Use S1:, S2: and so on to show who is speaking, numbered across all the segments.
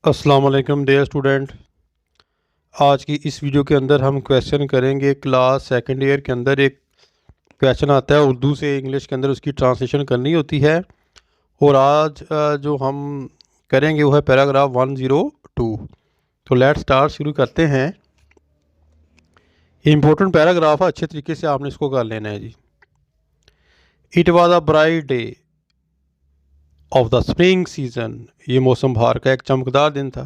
S1: अस्सलाम वालेकुम dear student. आज की इस वीडियो के अंदर हम क्वेश्चन करेंगे। क्लास सेकंड ईयर के अंदर एक क्वेश्चन आता है उर्दू से इंग्लिश के अंदर, उसकी ट्रांसलेशन करनी होती है। और आज जो हम करेंगे वो है पैराग्राफ 102। तो लेट स्टार्ट, शुरू करते हैं। इम्पोर्टेंट पैराग्राफ है, अच्छे तरीके से आपने इसको कर लेना है जी। It was a bright day of the spring season. ये मौसम बहार का एक चमकदार दिन था।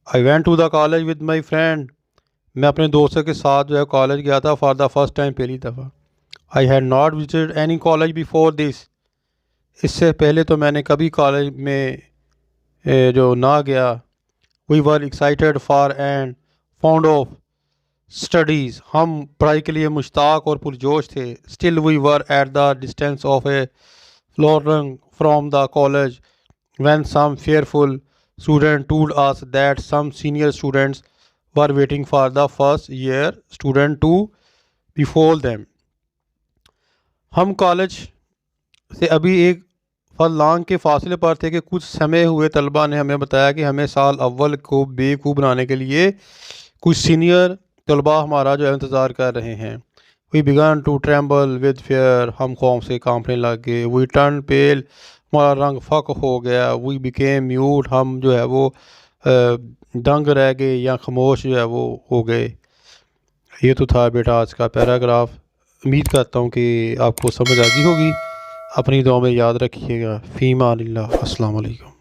S1: I went to the college with my friend. मैं अपने दोस्तों के साथ जो है कॉलेज गया था फॉर द फर्स्ट टाइम, पहली दफ़ा। I had not visited any college before this. इससे पहले तो मैंने कभी कॉलेज में जो ना गया। We were excited for and fond of studies. हम पढ़ाई के लिए मुश्ताक और पुरजोश थे। Still we were at the distance of a furlong from the college when some fearful student told us that some senior students were waiting for the first year student to before them। हम college से अभी एक furlong के फासले पर थे कि कुछ समय हुए तलबा ने हमें बताया कि हमें साल अव्वल को बेवकूफ़ बनाने के लिए कुछ सीनियर तलबा हमारा जो है इंतज़ार कर रहे हैं। We began to tremble with fear. हम खौफ से कांपने लग गए। We turn pale. हमारा रंग फ़क हो गया। We became mute. हम जो है वो दंग रह गए या खामोश जो है वो हो गए। ये तो था बेटा आज का पैराग्राफ। उम्मीद करता हूँ कि आपको समझ आ गई होगी। अपनी दुआ में याद रखिएगा। फ़ीमा अल्लाह। अस्सलाम वालेकुम।